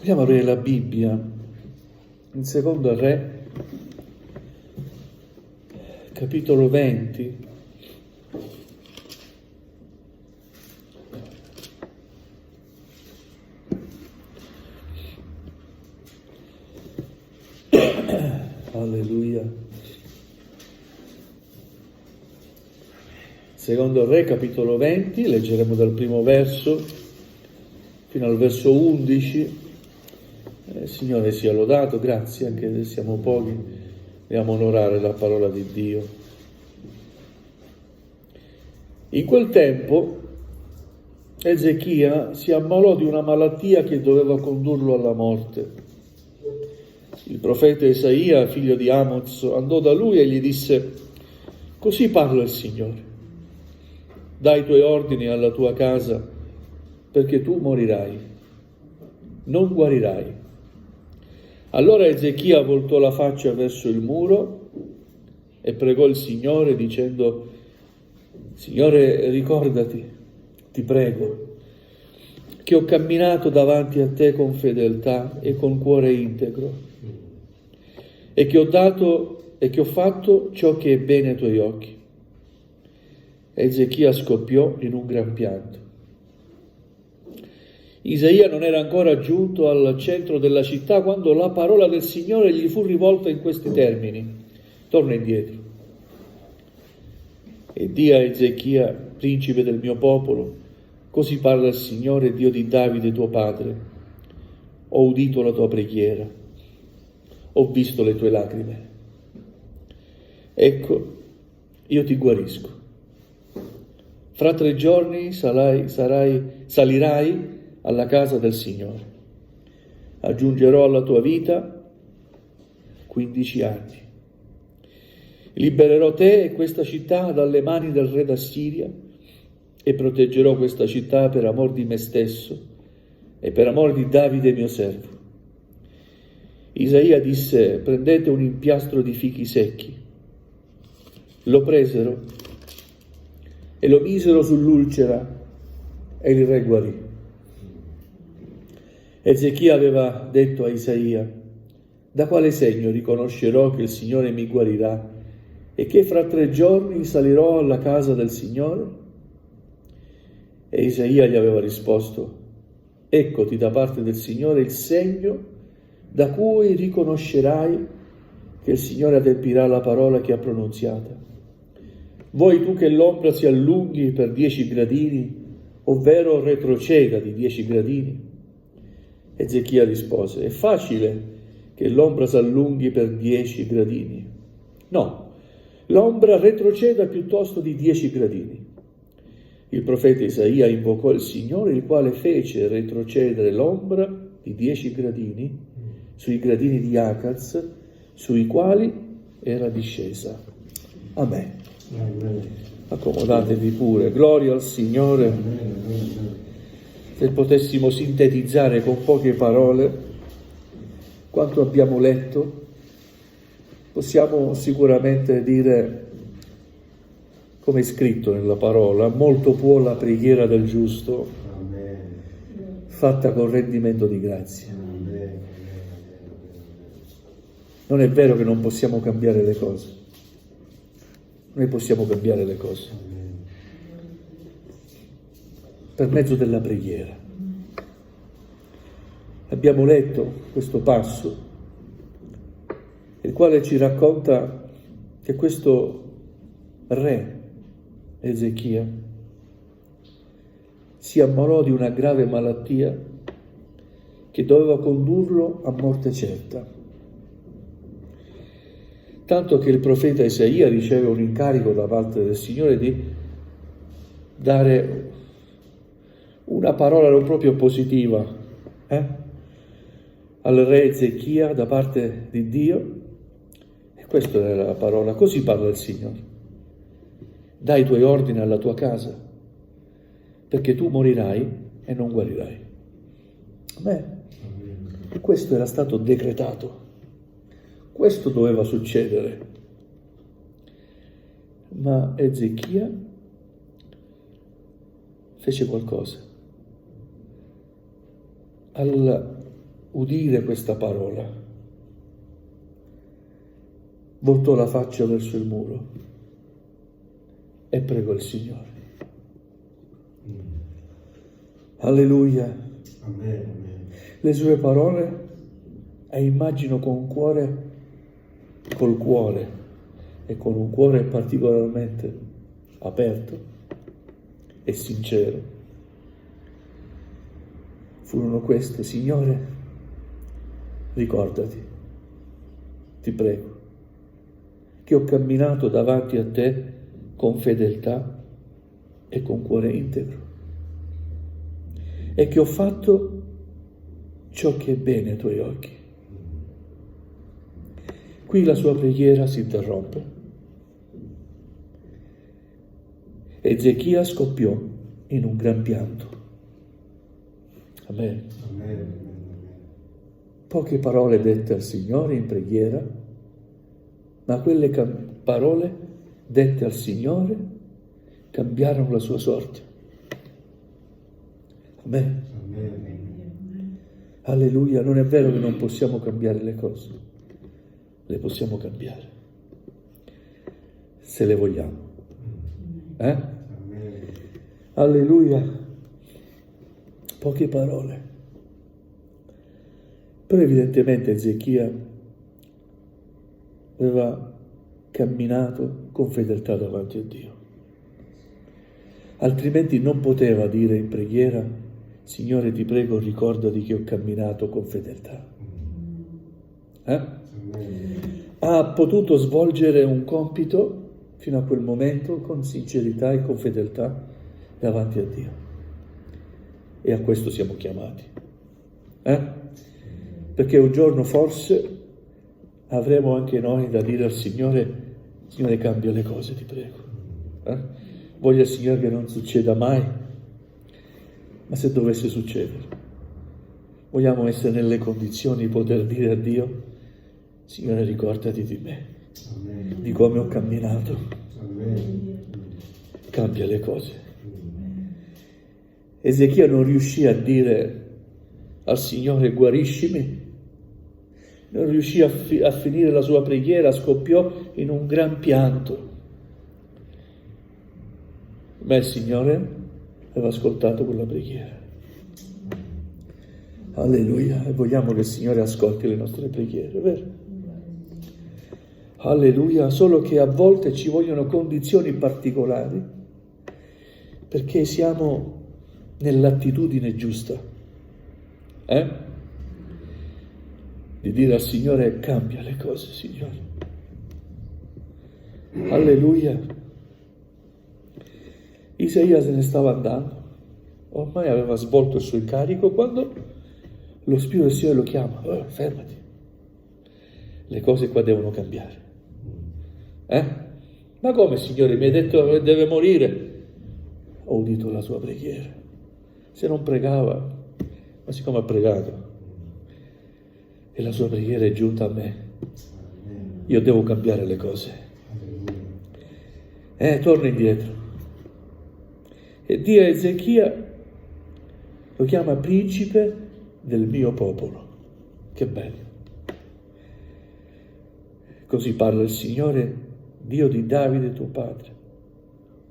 Vogliamo aprire la Bibbia in Secondo Re, capitolo 20. Alleluia. Secondo Re, capitolo 20, leggeremo dal primo verso fino al verso 11. Signore sia lodato, grazie, anche se siamo pochi, dobbiamo onorare la parola di Dio. In quel tempo Ezechia si ammalò di una malattia che doveva condurlo alla morte. Il profeta Isaia, figlio di Amoz, andò da lui e gli disse: così parla il Signore, dai i tuoi ordini alla tua casa, perché tu morirai, non guarirai. Allora Ezechia voltò la faccia verso il muro e pregò il Signore dicendo: Signore, ricordati, ti prego, che ho camminato davanti a te con fedeltà e con cuore integro, e che ho fatto ciò che è bene ai tuoi occhi. Ezechia scoppiò in un gran pianto. Isaia non era ancora giunto al centro della città quando la parola del Signore gli fu rivolta in questi termini: torna indietro e di a Ezechia, principe del mio popolo, così parla il Signore, Dio di Davide tuo padre: ho udito la tua preghiera, ho visto le tue lacrime. Ecco, io ti guarisco. Fra 3 giorni salirai alla casa del Signore. Aggiungerò alla tua vita 15 anni. Libererò te e questa città dalle mani del re d'Assiria e proteggerò questa città per amor di me stesso e per amor di Davide mio servo. Isaia disse: prendete un impiastro di fichi secchi. Lo presero e lo misero sull'ulcera e il re guarì. Ezechia aveva detto a Isaia: da quale segno riconoscerò che il Signore mi guarirà e che fra 3 giorni salirò alla casa del Signore? E Isaia gli aveva risposto: eccoti da parte del Signore il segno da cui riconoscerai che il Signore adempirà la parola che ha pronunziata. Vuoi tu che l'ombra si allunghi per 10 gradini, ovvero retroceda di 10 gradini? Ezechia rispose: è facile che l'ombra si allunghi per 10 gradini. No, l'ombra retroceda piuttosto di 10 gradini. Il profeta Isaia invocò il Signore, il quale fece retrocedere l'ombra di 10 gradini sui gradini di Acaz, sui quali era discesa. Amen. Accomodatevi pure. Gloria al Signore. Se potessimo sintetizzare con poche parole quanto abbiamo letto, possiamo sicuramente dire, come è scritto nella parola: molto può la preghiera del giusto, fatta con rendimento di grazie. Non è vero che non possiamo cambiare le cose. Noi possiamo cambiare le cose per mezzo della preghiera. Abbiamo letto questo passo, il quale ci racconta che questo re Ezechia si ammalò di una grave malattia che doveva condurlo a morte certa. Tanto che il profeta Isaia riceve un incarico da parte del Signore di dare una parola non proprio positiva al re Ezechia da parte di Dio, e questa è la parola: così parla il Signore, dai i tuoi ordini alla tua casa, perché tu morirai e non guarirai. Questo era stato decretato. Questo doveva succedere. Ma Ezechia fece qualcosa. Al udire questa parola, voltò la faccia verso il muro e pregò il Signore. Alleluia. Amen. Le sue parole, immagino col cuore e con un cuore particolarmente aperto e sincero, furono queste: Signore, ricordati, ti prego, che ho camminato davanti a te con fedeltà e con cuore integro, e che ho fatto ciò che è bene ai tuoi occhi. Qui la sua preghiera si interrompe. Ezechia scoppiò in un gran pianto. Amen. Poche parole dette al Signore in preghiera, ma quelle parole dette al Signore cambiarono la sua sorte. Amen. Alleluia. Non è vero che non possiamo cambiare le cose, le possiamo cambiare se le vogliamo. Alleluia. Poche parole, però evidentemente Ezechia aveva camminato con fedeltà davanti a Dio, altrimenti non poteva dire in preghiera: Signore, ti prego, ricordati che ho camminato con fedeltà. Ha potuto svolgere un compito fino a quel momento con sincerità e con fedeltà davanti a Dio, e a questo siamo chiamati, perché un giorno forse avremo anche noi da dire al Signore: Signore, cambia le cose, ti prego. Voglio al Signore che non succeda mai, ma se dovesse succedere, vogliamo essere nelle condizioni di poter dire a Dio: Signore, ricordati di me, di come ho camminato, cambia le cose. Ezechia non riuscì a dire al Signore: guariscimi, non riuscì a finire la sua preghiera, scoppiò in un gran pianto. Ma il Signore aveva ascoltato quella preghiera. Alleluia. E vogliamo che il Signore ascolti le nostre preghiere, vero? Alleluia. Solo che a volte ci vogliono condizioni particolari, perché siamo nell'attitudine giusta, di dire al Signore: cambia le cose, Signore. Alleluia. Isaia se ne stava andando, ormai aveva svolto il suo incarico, quando lo Spirito del Signore lo chiama: fermati, le cose qua devono cambiare. Ma come, Signore, mi hai detto che deve morire? Ho udito la sua preghiera. Se non pregava, ma siccome ha pregato e la sua preghiera è giunta a me, io devo cambiare le cose. Torna indietro e di Ezechia lo chiama principe del mio popolo. Che bello. Così parla il Signore, Dio di Davide tuo padre: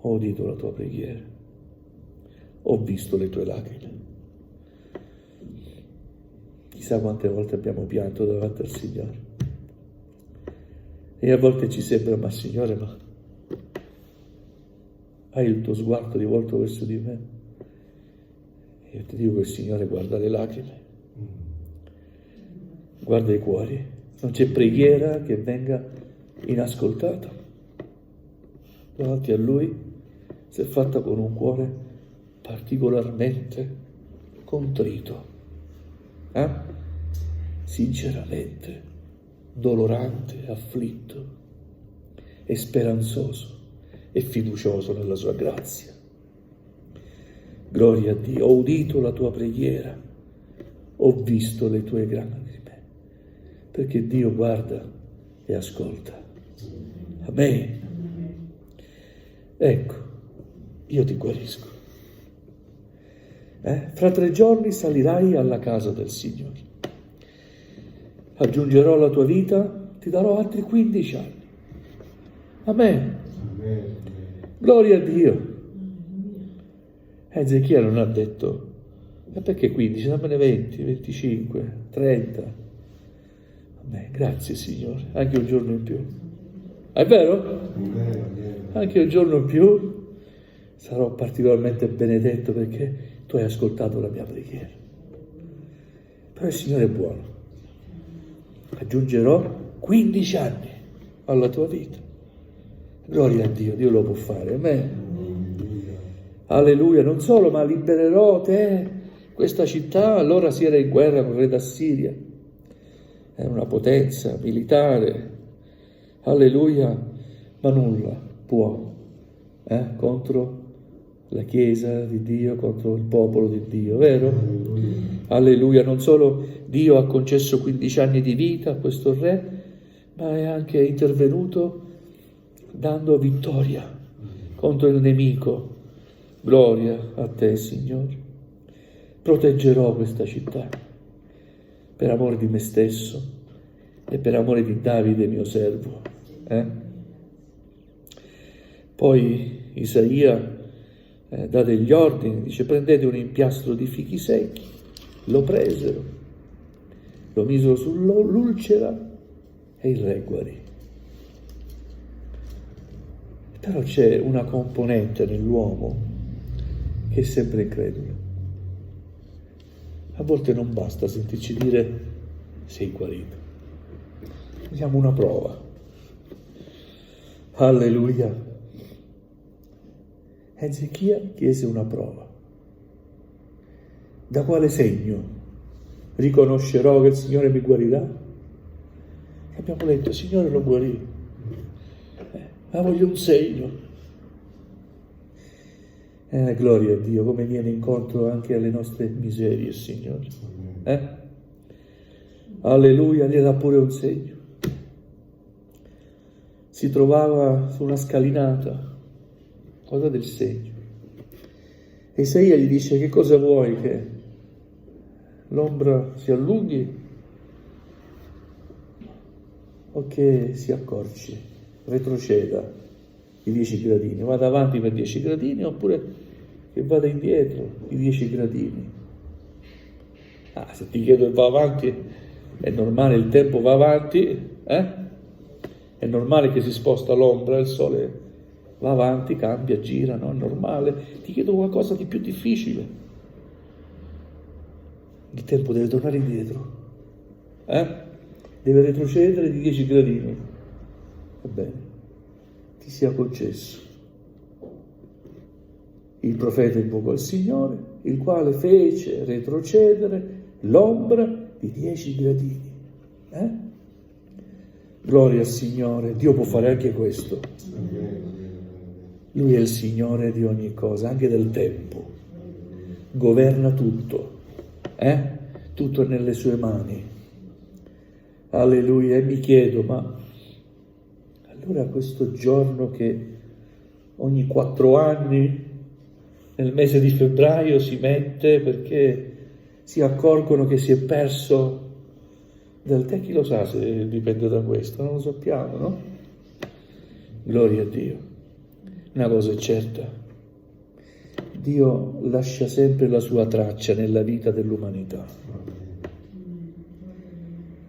ho udito la tua preghiera, ho visto le tue lacrime. Chissà quante volte abbiamo pianto davanti al Signore, e a volte ci sembra: ma Signore, ma hai il tuo sguardo rivolto verso di me? E io ti dico che il Signore guarda le lacrime, guarda i cuori. Non c'è preghiera che venga inascoltata davanti a Lui, se fatta con un cuore particolarmente contrito, sinceramente dolorante, afflitto e speranzoso e fiducioso nella sua grazia. Gloria a Dio. Ho udito la tua preghiera, ho visto le tue lacrime, perché Dio guarda e ascolta. Amen. Ecco, io ti guarisco. Fra 3 giorni salirai alla casa del Signore. aggiungerò alla tua vita, ti darò altri 15 anni. Amen. Gloria a Dio. Ezechia non ha detto, ma perché 15? Dammene 20, 25, 30. Amen. Grazie Signore, anche un giorno in più. È vero? Anche un giorno in più sarò particolarmente benedetto perché tu hai ascoltato la mia preghiera. Però il Signore è buono. Aggiungerò 15 anni alla tua vita. Gloria a Dio, Dio lo può fare. Amen. Alleluia. Non solo, ma libererò te, questa città. Allora si era in guerra con il re d'Assiria. È una potenza militare. Alleluia. Ma nulla può contro la Chiesa di Dio, contro il popolo di Dio, vero? Alleluia. Non solo Dio ha concesso 15 anni di vita a questo re, ma è anche intervenuto dando vittoria contro il nemico. Gloria a te, Signore. Proteggerò questa città per amore di me stesso e per amore di Davide, mio servo. Poi Isaia dà degli ordini, dice: prendete un impiastro di fichi secchi. Lo presero, lo misero sull'ulcera e il re guarì. Però c'è una componente nell'uomo che è sempre incredula. A volte non basta sentirci dire sei guarito. Facciamo una prova. Alleluia. Ezechia chiese una prova. Da quale segno riconoscerò che il Signore mi guarirà? Abbiamo letto, il Signore lo guarì. Ma voglio un segno. Gloria a Dio, come viene incontro anche alle nostre miserie, Signore. Alleluia, gli dà pure un segno. Si trovava su una scalinata. Cosa del segno? E Isaia gli dice: che cosa vuoi, che l'ombra si allunghi o che si accorci, retroceda i 10 gradini, vada avanti per 10 gradini oppure che vada indietro i 10 gradini. Se ti chiedo che va avanti, è normale, il tempo va avanti, è normale che si sposta l'ombra, il sole va avanti, cambia, gira, no? È normale. Ti chiedo qualcosa di più difficile. Il tempo deve tornare indietro. Deve retrocedere di 10 gradini. Ebbene, ti sia concesso. Il profeta invocò il Signore, il quale fece retrocedere l'ombra di 10 gradini. Gloria al Signore. Dio può fare anche questo. Lui è il Signore di ogni cosa, anche del tempo. Governa tutto. Tutto è nelle sue mani. Alleluia. E mi chiedo, ma allora questo giorno che ogni 4 anni, nel mese di febbraio, si mette perché si accorgono che si è perso del te, chi lo sa se dipende da questo? Non lo sappiamo, no? Gloria a Dio. Una cosa è certa, Dio lascia sempre la sua traccia nella vita dell'umanità.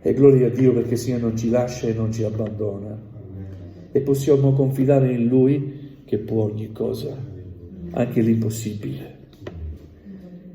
E gloria a Dio perché il Signore non ci lascia e non ci abbandona. E possiamo confidare in Lui che può ogni cosa, anche l'impossibile.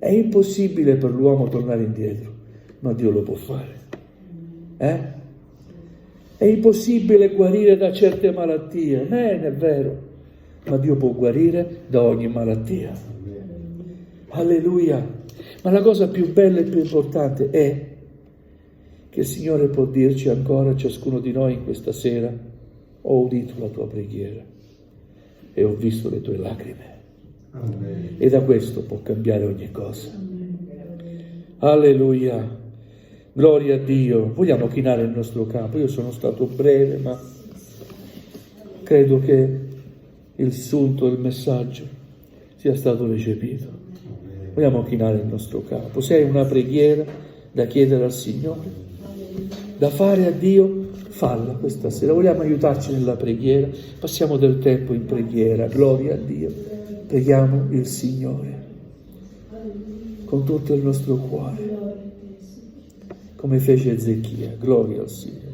È impossibile per l'uomo tornare indietro, ma Dio lo può fare. È impossibile guarire da certe malattie, è vero. Ma Dio può guarire da ogni malattia. Alleluia. Ma la cosa più bella e più importante è che il Signore può dirci ancora a ciascuno di noi in questa sera: ho udito la tua preghiera e ho visto le tue lacrime. Amen. E da questo può cambiare ogni cosa. Alleluia. Gloria a Dio. Vogliamo chinare il nostro capo. Io sono stato breve, ma credo che il sunto del messaggio sia stato recepito. Vogliamo chinare il nostro capo. Se hai una preghiera da chiedere al Signore, da fare a Dio, falla questa sera. Vogliamo aiutarci nella preghiera? Passiamo del tempo in preghiera, gloria a Dio. Preghiamo il Signore con tutto il nostro cuore, come fece Ezechia, gloria al Signore.